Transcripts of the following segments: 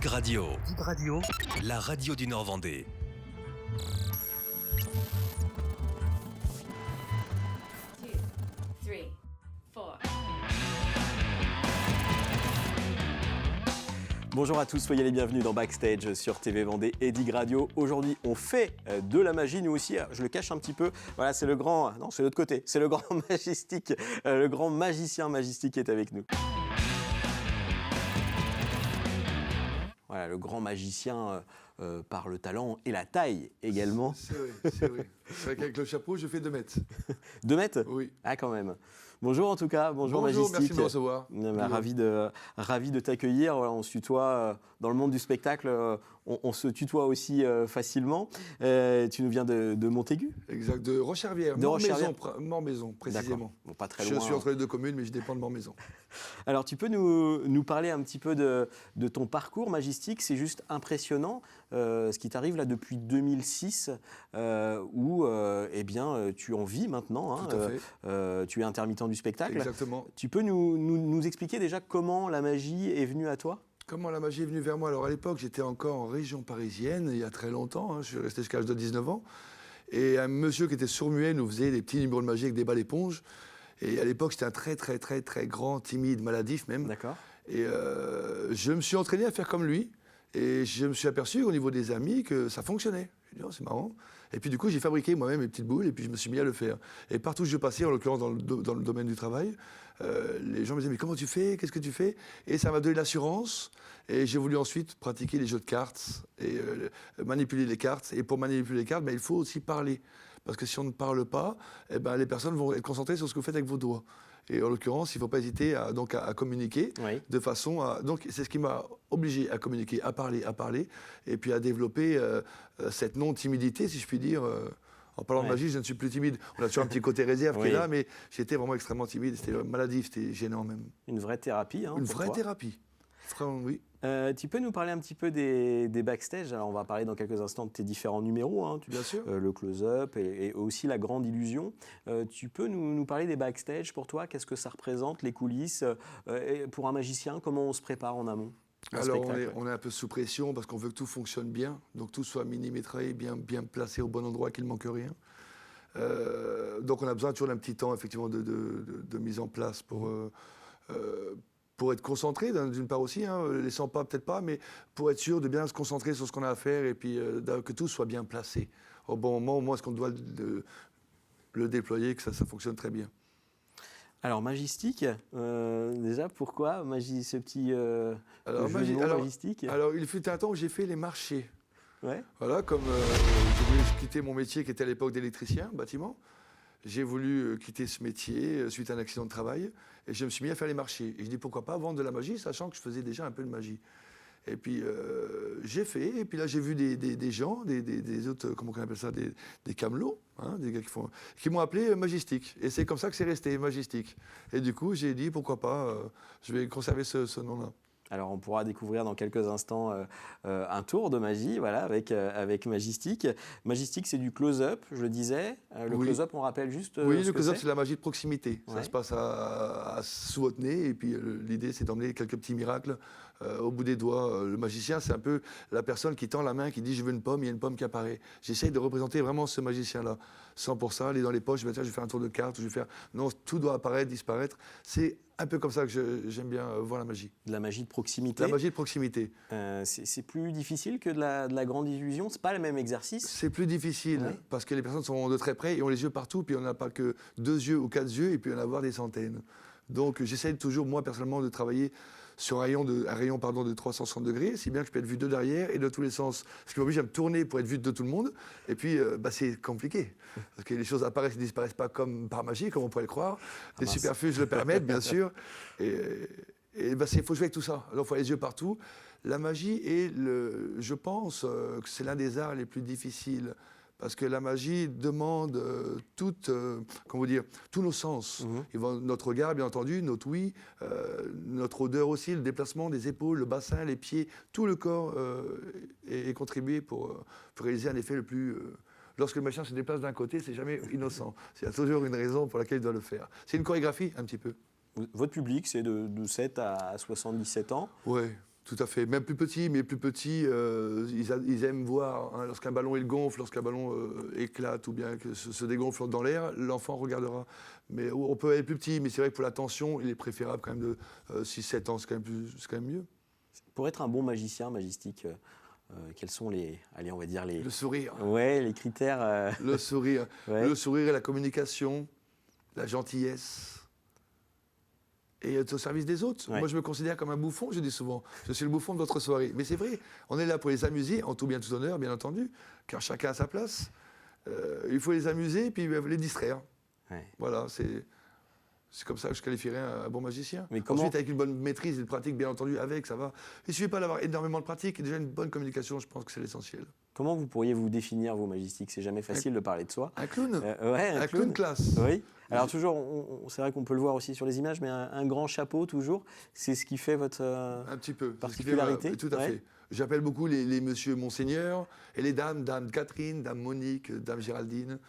Dig Radio. Dig Radio, la radio du Nord-Vendée. Bonjour à tous, soyez les bienvenus dans Backstage sur TV Vendée et Dig Radio. Aujourd'hui, on fait de la magie, nous aussi. Je le cache un petit peu. Voilà, c'est le grand... Non, c'est l'autre côté. C'est le grand magistique, le grand magicien magistique qui est avec nous. Voilà, le grand magicien par le talent et la taille également. C'est vrai. C'est vrai qu'avec le chapeau, je fais 2 mètres. 2 mètres ? Oui. Ah, quand même. Bonjour en tout cas, bonjour Magistique. Merci de me recevoir. Ravi de t'accueillir. Voilà, on se tutoie dans le monde du spectacle, on se tutoie aussi facilement. Tu nous viens de Montaigu ? Exact, de Rochervière, Mormaison précisément. Bon, pas très loin. Je suis entre les 2 communes, mais je dépends de Mormaison. Alors tu peux nous parler un petit peu de ton parcours magistique. C'est juste impressionnant ce qui t'arrive là depuis 2006 où tu en vis maintenant. Tout à fait. Tu es intermittent du spectacle. Exactement. Tu peux nous expliquer déjà comment la magie est venue à toi ? Comment la magie est venue vers moi ? Alors à l'époque, j'étais encore en région parisienne, il y a très longtemps, je suis resté jusqu'à l'âge de 19 ans. Et un monsieur qui était sourd-muet nous faisait des petits numéros de magie avec des balles éponges. Et à l'époque, c'était un très grand, timide, maladif même. D'accord. Et je me suis entraîné à faire comme lui. Et je me suis aperçu au niveau des amis que ça fonctionnait. Je me suis dit, oh, c'est marrant. Et puis du coup, j'ai fabriqué moi-même mes petites boules et puis je me suis mis à le faire. Et partout où je passais, en l'occurrence dans le domaine du travail, les gens me disaient, mais comment tu fais ? Qu'est-ce que tu fais ? Et ça m'a donné l'assurance. Et j'ai voulu ensuite pratiquer les jeux de cartes et manipuler les cartes. Et pour manipuler les cartes, il faut aussi parler. Parce que si on ne parle pas, les personnes vont être concentrées sur ce que vous faites avec vos doigts. Et en l'occurrence, il ne faut pas hésiter à communiquer de façon à... Donc c'est ce qui m'a obligé à communiquer, à parler, et puis à développer cette non-timidité, si je puis dire. En parlant de magie, je ne suis plus timide. On a toujours un petit côté réserve qui est là, mais j'étais vraiment extrêmement timide. C'était maladif, c'était gênant même. Une vraie thérapie. Une vraie thérapie. Oui. Tu peux nous parler un petit peu des backstage ? Alors on va parler dans quelques instants de tes différents numéros, Bien sûr. Le close-up et aussi la grande illusion. Tu peux nous parler des backstage pour toi ? Qu'est-ce que ça représente, les coulisses ? Pour un magicien, comment on se prépare en amont ? Alors on est un peu sous pression parce qu'on veut que tout fonctionne bien, donc tout soit millimétré, bien placé au bon endroit, qu'il ne manque rien. Donc on a besoin toujours d'un petit temps effectivement de mise en place pour être concentré, d'une part aussi, les 100 pas peut-être pas, mais pour être sûr de bien se concentrer sur ce qu'on a à faire et puis que tout soit bien placé. Au bon moment, au moins, est-ce qu'on doit le déployer, que ça fonctionne très bien. Alors, magistique, déjà, pourquoi ce petit jeu magistique ? Alors, il fut un temps où j'ai fait les marchés. Ouais. Voilà, comme je voulais quitter mon métier qui était à l'époque d'électricien, bâtiment. J'ai voulu quitter ce métier suite à un accident de travail et je me suis mis à faire les marchés. Et je dis pourquoi pas vendre de la magie, sachant que je faisais déjà un peu de magie. Et puis j'ai fait, et puis là j'ai vu des gens, des autres, comment on appelle ça, des camelots, des gars qui m'ont appelé Magistique. Et c'est comme ça que c'est resté, Magistique. Et du coup j'ai dit pourquoi pas, je vais conserver ce nom-là. Alors, on pourra découvrir dans quelques instants un tour de magie, voilà, avec Magistique. Magistique, c'est du close-up, je le disais. Close-up, on rappelle juste. Oui, le close-up, c'est la magie de proximité. Ouais. Ça se passe sous votre nez, et puis l'idée, c'est d'emmener quelques petits miracles au bout des doigts. Le magicien, c'est un peu la personne qui tend la main, qui dit « je veux une pomme », il y a une pomme qui apparaît. J'essaye de représenter vraiment ce magicien-là. Sans pour ça aller dans les poches, je vais faire un tour de carte, je vais faire... Non, tout doit apparaître, disparaître. C'est un peu comme ça que j'aime bien voir la magie. De la magie de proximité. La magie de proximité. C'est plus difficile que de la grande illusion. C'est pas le même exercice. C'est plus difficile parce que les personnes sont de très près et ont les yeux partout, puis on n'a pas que 2 yeux ou 4 yeux, et puis on en a avoir des centaines. Donc j'essaie toujours, moi personnellement, de travailler sur un rayon de 360 degrés, si bien que je peux être vu de derrière et de tous les sens. Ce qui m'oblige à me tourner pour être vu de tout le monde. Et puis, c'est compliqué. Parce que les choses apparaissent et disparaissent pas comme par magie, comme on pourrait le croire. Les superfuges le permettent, bien sûr. Et faut jouer avec tout ça. Alors, il faut avoir les yeux partout. La magie je pense que c'est l'un des arts les plus difficiles. Parce que la magie demande tous nos sens. Notre regard, bien entendu, notre ouïe, notre odeur aussi, le déplacement des épaules, le bassin, les pieds, tout le corps est contribué pour réaliser un effet le plus... Lorsque le magicien se déplace d'un côté, c'est jamais innocent. Il y a toujours une raison pour laquelle il doit le faire. C'est une chorégraphie, un petit peu. Votre public, c'est de 7 à 77 ans. Oui. Tout à fait. Même plus petits, mais plus petits, ils aiment voir, hein, lorsqu'un ballon il gonfle, lorsqu'un ballon éclate ou bien que se dégonfle dans l'air, l'enfant regardera. Mais on peut aller plus petit, mais c'est vrai que pour l'attention, il est préférable quand même de 6-7 ans, c'est quand même mieux. Pour être un bon magicien, magistique, quels sont on va dire Le sourire. Ouais, les critères. Le sourire. Ouais. Le sourire et la communication, la gentillesse. Et être au service des autres. Ouais. Moi, je me considère comme un bouffon, je dis souvent. Je suis le bouffon de votre soirée. Mais c'est vrai, on est là pour les amuser, en tout bien tout honneur, bien entendu, car chacun a sa place. Il faut les amuser et puis les distraire. Ouais. Voilà, c'est comme ça que je qualifierais un bon magicien. Mais comment... Ensuite, avec une bonne maîtrise et de pratique, bien entendu, ça va. Il ne suffit pas d'avoir énormément de pratique, et déjà une bonne communication, je pense que c'est l'essentiel. Comment vous pourriez vous définir, vous, magistique? C'est jamais facile de parler de soi. Un clown Ouais, un clown classe. Oui. Alors toujours, c'est vrai qu'on peut le voir aussi sur les images, mais un grand chapeau toujours, c'est ce qui fait votre un petit peu. particularité. Tout à fait. J'appelle beaucoup les messieurs Monseigneur et les dames, dame Catherine, dame Monique, dame Géraldine,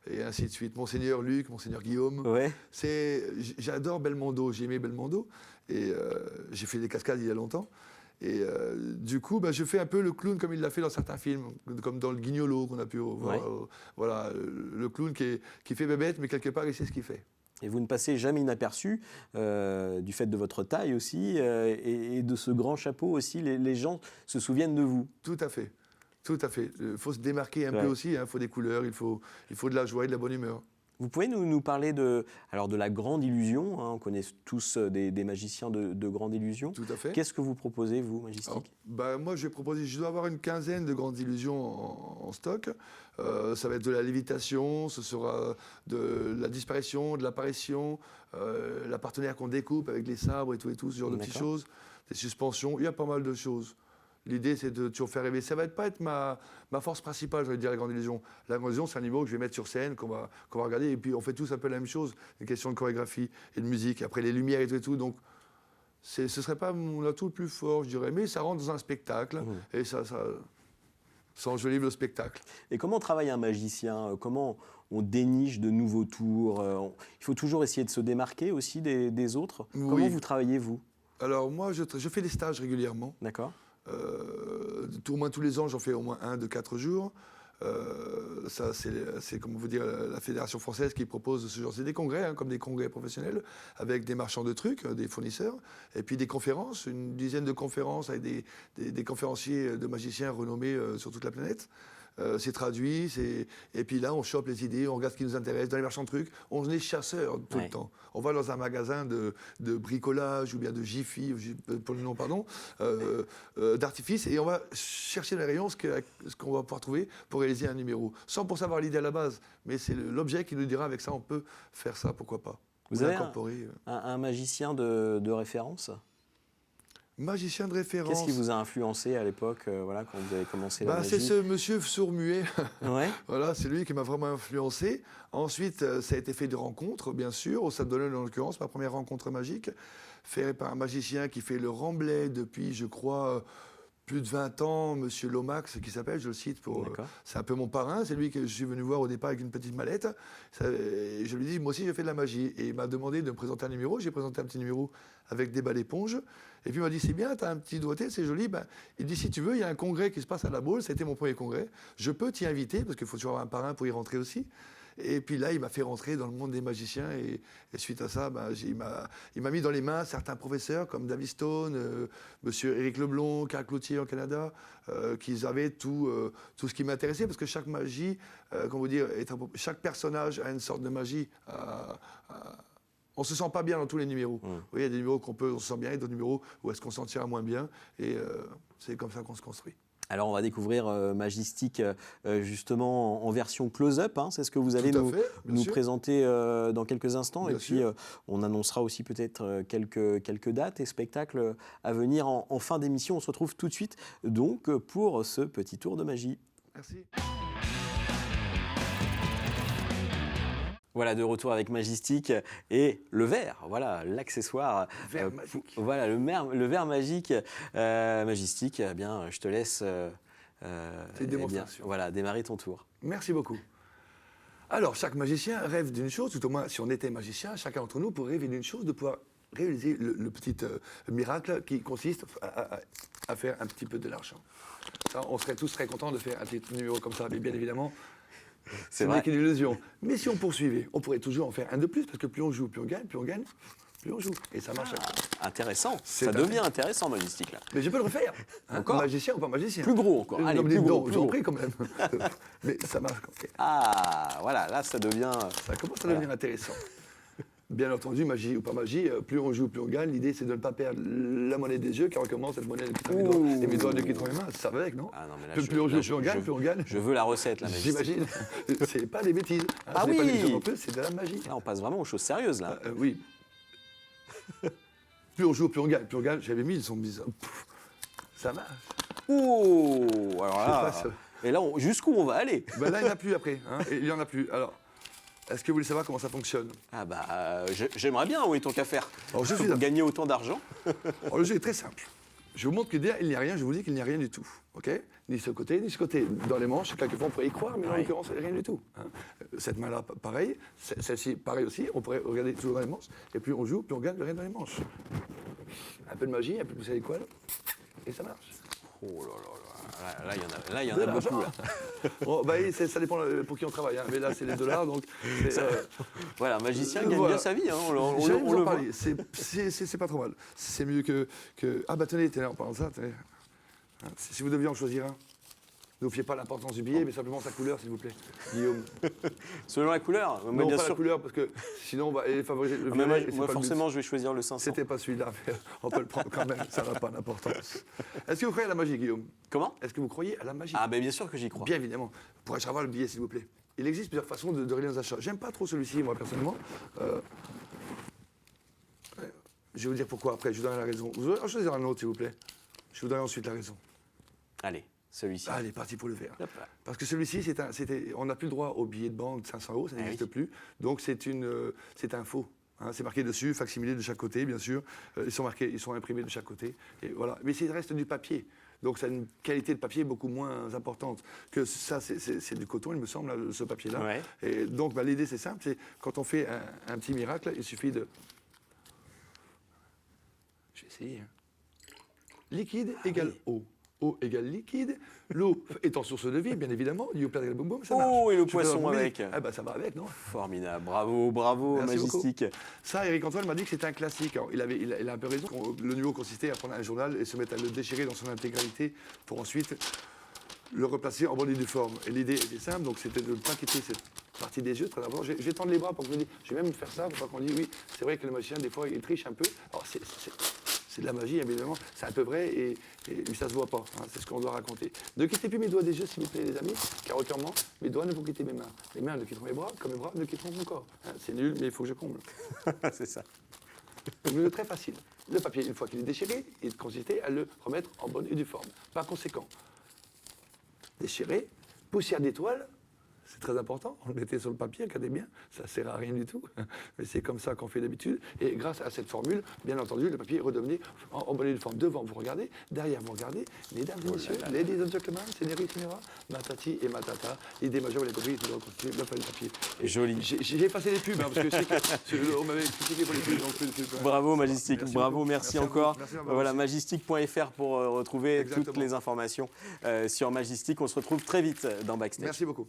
et ainsi de suite. Monseigneur Luc, Monseigneur Guillaume. Ouais. J'adore Belmondo, j'ai aimé Belmondo, et j'ai fait des cascades il y a longtemps. Et du coup, je fais un peu le clown comme il l'a fait dans certains films, comme dans le Guignolo qu'on a pu voir. Voilà, le clown qui fait bébête, mais quelque part, il sait ce qu'il fait. Et vous ne passez jamais inaperçu, du fait de votre taille aussi, et de ce grand chapeau aussi, les gens se souviennent de vous. Tout à fait. Tout à fait. Il faut se démarquer un peu aussi, il faut des couleurs, il faut de la joie et de la bonne humeur. Vous pouvez nous parler de la grande illusion, hein, on connaît tous des magiciens de grande illusion. Tout à fait. Qu'est-ce que vous proposez, vous, magistique? Moi, je dois avoir une quinzaine de grandes illusions en stock. Ça va être de la lévitation, ce sera de la disparition, de l'apparition, la partenaire qu'on découpe avec les sabres et tout ce genre de petites choses, des suspensions, il y a pas mal de choses. L'idée, c'est de toujours faire rêver. Ça va pas être ma force principale, je vais dire, la grande illusion. La grande illusion, c'est un numéro que je vais mettre sur scène, qu'on va regarder, et puis on fait tous un peu la même chose, des questions de chorégraphie et de musique, après les lumières et tout. Donc, ce serait pas mon atout le plus fort, je dirais, mais ça rentre dans un spectacle, et ça enjolive le spectacle. Et comment travaille un magicien? Comment on déniche de nouveaux tours? Il faut toujours essayer de se démarquer aussi des autres. Oui. Comment vous travaillez, vous? Alors, moi, je fais des stages régulièrement. D'accord. Au moins tous les ans, j'en fais au moins 1 de 4 jours. Ça, c'est comment vous dire, la Fédération française qui propose ce genre. C'est des congrès, hein, comme des congrès professionnels, avec des marchands de trucs, des fournisseurs, et puis des conférences, une dizaine de conférences avec des conférenciers de magiciens renommés sur toute la planète. C'est traduit, et puis là on chope les idées, on regarde ce qui nous intéresse dans les marchands de trucs. On est chasseurs tout le temps. On va dans un magasin de bricolage ou bien de Jiffy, pour le nom pardon, d'artifice, et on va chercher dans les rayons ce qu'on va pouvoir trouver pour réaliser un numéro, sans pour savoir l'idée à la base, mais c'est l'objet qui nous dira avec ça on peut faire ça, pourquoi pas. Vous avez un magicien de référence? Magicien de référence. Qu'est-ce qui vous a influencé à l'époque, quand vous avez commencé la magie? C'est ce monsieur sourd-muet. Ouais. Voilà, c'est lui qui m'a vraiment influencé. Ensuite, ça a été fait de rencontres, bien sûr, au Stade de l'Olympe, en l'occurrence, ma première rencontre magique, faite par un magicien qui fait le Remblai depuis, je crois, plus de 20 ans, monsieur Lomax, qui s'appelle, je le cite, c'est un peu mon parrain, c'est lui que je suis venu voir au départ avec une petite mallette. Et je lui dis, moi aussi, je fais de la magie. Et il m'a demandé de me présenter un numéro. J'ai présenté un petit numéro avec des balles éponges. Et puis il m'a dit, c'est bien, tu as un petit doigté, c'est joli. Il dit, si tu veux, il y a un congrès qui se passe à la Baule, c'était mon premier congrès. Je peux t'y inviter, parce qu'il faut toujours avoir un parrain pour y rentrer aussi. Et puis là, il m'a fait rentrer dans le monde des magiciens. Et suite à ça, il m'a mis dans les mains certains professeurs comme David Stone, monsieur Éric Leblond, Carl Cloutier en Canada, qui avaient tout ce qui m'intéressait, parce que chaque magie, chaque personnage a une sorte de magie. On se sent pas bien dans tous les numéros. Oui, il y a des numéros on se sent bien, et d'autres numéros où est-ce qu'on se sentira moins bien. Et c'est comme ça qu'on se construit. Alors, on va découvrir Magistique justement en version close-up. Hein. C'est ce que vous allez nous présenter dans quelques instants. Bien et puis, on annoncera aussi peut-être quelques dates et spectacles à venir en fin d'émission. On se retrouve tout de suite donc pour ce petit tour de magie. Merci. Voilà, de retour avec Magistique et le verre, voilà, l'accessoire. Magique. Voilà, le verre magique. Magistique, eh bien, je te laisse c'est une démonstration. démarrer ton tour. Merci beaucoup. Alors, chaque magicien rêve d'une chose, tout au moins si on était magicien, chacun d'entre nous pourrait rêver d'une chose, de pouvoir réaliser le petit miracle qui consiste à faire un petit peu de l'argent. Ça, on serait tous très contents de faire un petit numéro comme ça, mais bien évidemment, C'est ce vrai. n'est qu'une illusion. Mais si on poursuivait, on pourrait toujours en faire un de plus, parce que plus on joue, plus on gagne, plus on gagne, plus on joue. Et ça marche. Intéressant. C'est Ça devient intéressant, Majestic, là. Mais je peux le refaire. Hein, Encore magicien ou pas magicien. Plus gros encore. Allez, Non, mais plus dis gros, donc, plus j'en gros. prie quand même. Mais ça marche. Ah, voilà, là, ça devient... Ça commence à devenir intéressant. Bien entendu, magie ou pas magie, plus on joue, plus on gagne. L'idée, c'est de ne pas perdre la monnaie des yeux, car on commence cette monnaie de quitter mes doigts, et mes doigts de quitter mes mains, ça va avec, non? Ah non, mais là, Plus on joue, plus on gagne, plus on gagne. Je veux la recette, là, Majestic. J'imagine. C'est pas des bêtises. Hein, Ah ce n'est pas oui. des illusions non plus, c'est de la magie. Là, on passe vraiment aux choses sérieuses, là. Oui. Plus on joue, plus on gagne. Plus on gagne, j'avais mis, ils sont bizarres. Pouf, ça marche. Oh, alors là... Je passe. Et là, jusqu'où on va aller? Ben là, il n'y en a plus après. Hein, et il n'y en a plus. Alors, est-ce que vous voulez savoir comment ça fonctionne? Ah bah, j'aimerais bien, oui, tant qu'à faire. Alors, je suis Pour là. gagner autant d'argent. Alors, le jeu est très simple. Je vous montre que derrière, il n'y a rien, je vous dis qu'il n'y a rien du tout. Ok? Ni ce côté, ni ce côté. Dans les manches, quelquefois, on pourrait y croire, mais en l'occurrence, rien du tout. Hein. Cette main-là, pareil. Celle-ci, pareil aussi. On pourrait regarder toujours dans les manches. Et plus on joue, plus on gagne, rien dans les manches. Un peu de magie, un peu de poussée à l'équale. Et ça marche. Oh là là là, là, il y en a beaucoup, là. Bon, bah, ça dépend pour qui on travaille. Hein. Mais là, c'est les dollars, donc... Voilà, un magicien gagne voilà. bien sa vie, hein, on J'allais vous le en voit. parler. C'est pas trop mal. C'est mieux que... Ah bah tenez, en parlant de ça, tenez. Hein, si vous deviez en choisir un, ne vous fiez pas à l'importance du billet, mais simplement sa couleur, s'il vous plaît. Guillaume. Selon la couleur, moi, Non, bien pas sûr. la couleur, parce que sinon, on va favoriser le Ah, mais violet, et c'est moi, pas le but. forcément, je vais choisir le 500. C'était pas celui-là, mais on peut le prendre quand même, ça n'a pas d'importance. Est-ce que vous croyez à la magie, Guillaume? Comment? Est-ce que vous croyez à la magie? Ah, ben bien sûr que j'y crois. Bien évidemment. Pourrais-je avoir le billet, s'il vous plaît? Il existe plusieurs façons de régler nos achats. J'aime pas trop celui-ci, moi, personnellement. Je vais vous dire pourquoi après, je vous donnerai la raison. Vous allez en choisir un autre, s'il vous plaît. Je vous donnerai ensuite la raison. Allez, celui-ci. Allez, parti pour le vert. Hop là. Parce que celui-ci, on n'a plus le droit au billet de banque de 500 €, ça Ah n'existe oui. plus. Donc c'est un faux. Hein, c'est marqué dessus, facsimilé de chaque côté, bien sûr. Ils sont imprimés de chaque côté. Et voilà. Mais il reste du papier. Donc ça a une qualité de papier beaucoup moins importante. Que ça, c'est du coton, il me semble, là, ce papier-là. Ouais. Et donc bah, l'idée, c'est simple, c'est quand on fait un petit miracle, il suffit de... Je vais essayer. Hein. Liquide égale eau. Eau égale liquide. L'eau étant source de vie, bien évidemment. Du plat égale boum boum, ça marche. Oh, et le Je peux poisson leur avec. Ah bah ça va avec, non? Formidable, bravo, bravo, Merci Majestic. Ça, Eric Antoine m'a dit que c'était un classique. Alors, il a un peu raison. Le numéro consistait à prendre un journal et se mettre à le déchirer dans son intégralité pour ensuite le replacer en bonne et due forme. Et l'idée était simple, donc c'était de ne pas quitter cette partie des yeux, très important. Je vais tendre les bras pour que je me dise, je vais même faire ça, pour pas qu'on dise, oui, c'est vrai que le magicien, des fois, il triche un peu. Alors, c'est de la magie, évidemment, c'est un peu vrai, et ça se voit pas, hein, c'est ce qu'on doit raconter. Ne quittez plus mes doigts des yeux, s'il vous plaît, les amis, car autrement, mes doigts ne vont quitter mes mains. Mes mains ne quitteront mes bras, comme mes bras ne quitteront mon corps. Hein, c'est nul, mais il faut que je comble. C'est ça. Donc, très facile. Le papier, une fois qu'il est déchiré, il consistait à le remettre en bonne et due forme. Par conséquent, déchiré, poussière d'étoile, c'est très important, on le mettait sur le papier, regardez bien, ça ne sert à rien du tout, mais c'est comme ça qu'on fait d'habitude. Et grâce à cette formule, bien entendu, le papier redevenait en bonne et due forme. Devant, vous regardez, derrière, vous regardez, mesdames et messieurs, ladies and gentlemen, señorita, matati et matata, l'idée majeure, vous l'avez compris, c'est de reconstituer le papier. Et Joli. J'ai passé les pubs, hein, parce que je sais on m'avait expliqué pour les pubs, donc plus de pubs. Bravo Majestic, Merci bravo, beaucoup. merci Merci à vous. encore. Merci à vous Voilà, aussi. magistic.fr pour retrouver toutes Exactement. les informations sur Majestic. On se retrouve très vite dans Backstage. Merci beaucoup.